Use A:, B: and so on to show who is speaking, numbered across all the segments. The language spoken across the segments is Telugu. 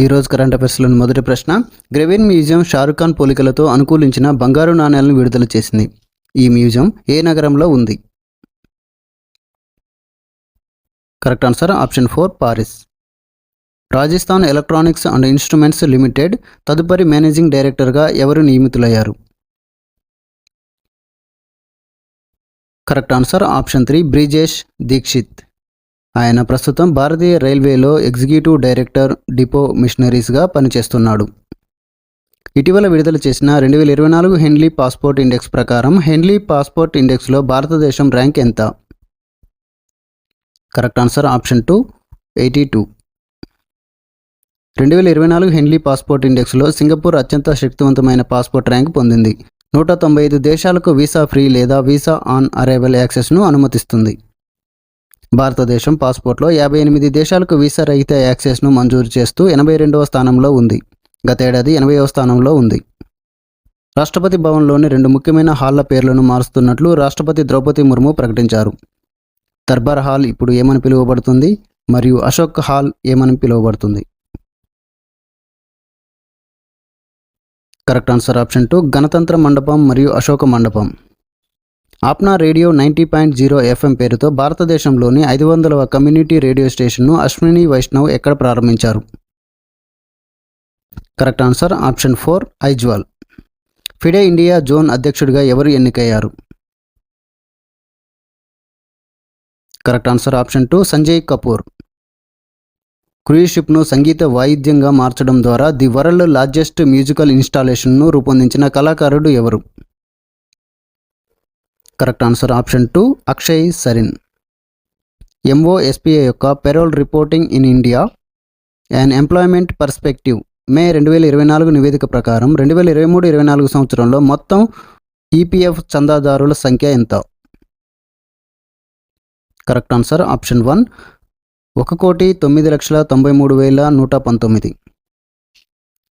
A: ఈరోజు కరెంట్ అఫైర్స్లోని మొదటి ప్రశ్న. గ్రెవిన్ మ్యూజియం షారుఖ్ ఖాన్ పోలికలతో అనుకూలించిన బంగారు నాణేలను విడుదల చేసింది. ఈ మ్యూజియం ఏ నగరంలో ఉంది? Correct answer option 4 Paris. Rajasthan Electronics and Instruments Limited తదుపరి మేనేజింగ్ డైరెక్టర్గా ఎవరు నియమితులయ్యారు? Correct answer option 3 Brijesh Dikshit. ఆయన ప్రస్తుతం భారతీయ రైల్వేలో ఎగ్జిక్యూటివ్ డైరెక్టర్ డిపో మిషనరీస్గా పనిచేస్తున్నాడు. ఇటీవల విడుదల చేసిన 2024 హెన్లీ పాస్పోర్ట్ ఇండెక్స్ ప్రకారం హెన్లీ పాస్పోర్ట్ ఇండెక్స్లో భారతదేశం ర్యాంక్ ఎంత? Correct answer option 2 82. 2024 Henley passport ఇండెక్స్లో సింగపూర్ అత్యంత శక్తివంతమైన పాస్పోర్ట్ ర్యాంక్ పొందింది. 195 దేశాలకు వీసా ఫ్రీ లేదా వీసా ఆన్ అరైవల్ యాక్సెస్ను అనుమతిస్తుంది. భారతదేశం పాస్పోర్ట్లో 58 దేశాలకు వీసా రహిత యాక్సెస్ను మంజూరు చేస్తూ 82వ స్థానంలో ఉంది. గతేడాది 80వ స్థానంలో ఉంది. రాష్ట్రపతి భవన్లోని 2 ముఖ్యమైన హాళ్ల పేర్లను మారుస్తున్నట్లు రాష్ట్రపతి ద్రౌపది ముర్ము ప్రకటించారు. దర్బార్ హాల్ ఇప్పుడు ఏమని పిలువబడుతుంది మరియు అశోక్ హాల్ ఏమని పిలువబడుతుంది? కరెక్ట్ ఆన్సర్ ఆప్షన్ 2 గణతంత్ర మండపం మరియు అశోక మండపం. ఆప్నా రేడియో 90.0 FM పేరుతో భారతదేశంలోని 500వ కమ్యూనిటీ రేడియో స్టేషన్ను అశ్విని వైష్ణవ్ ఎక్కడ ప్రారంభించారు? Correct answer option 4 Aizawl. FIDE India zone అధ్యక్షుడిగా ఎవరు ఎన్నికయ్యారు? Correct answer option 2 Sanjay Kapoor. Cruise షిప్ను సంగీత వాయిద్యంగా మార్చడం ద్వారా ది వరల్డ్ లార్జెస్ట్ మ్యూజికల్ ఇన్స్టాలేషన్ను రూపొందించిన కళాకారుడు ఎవరు? Correct answer option 2 Akshay Sarin. MOSPA యొక్క payroll reporting in India and employment perspective May 2024 నివేదిక ప్రకారం 2023-24 సంవత్సరంలో మొత్తం EPF చందాదారుల సంఖ్య ఎంత? Correct answer option 1 1,09,93,119.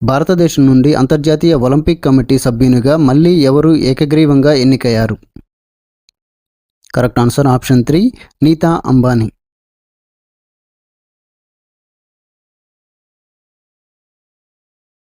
A: భారతదేశం నుండి అంతర్జాతీయ ఒలింపిక్ కమిటీ సభ్యునిగా మళ్ళీ ఎవరు ఏకగ్రీవంగా ఎన్నికయ్యారు? Correct answer option 3 Nita Ambani.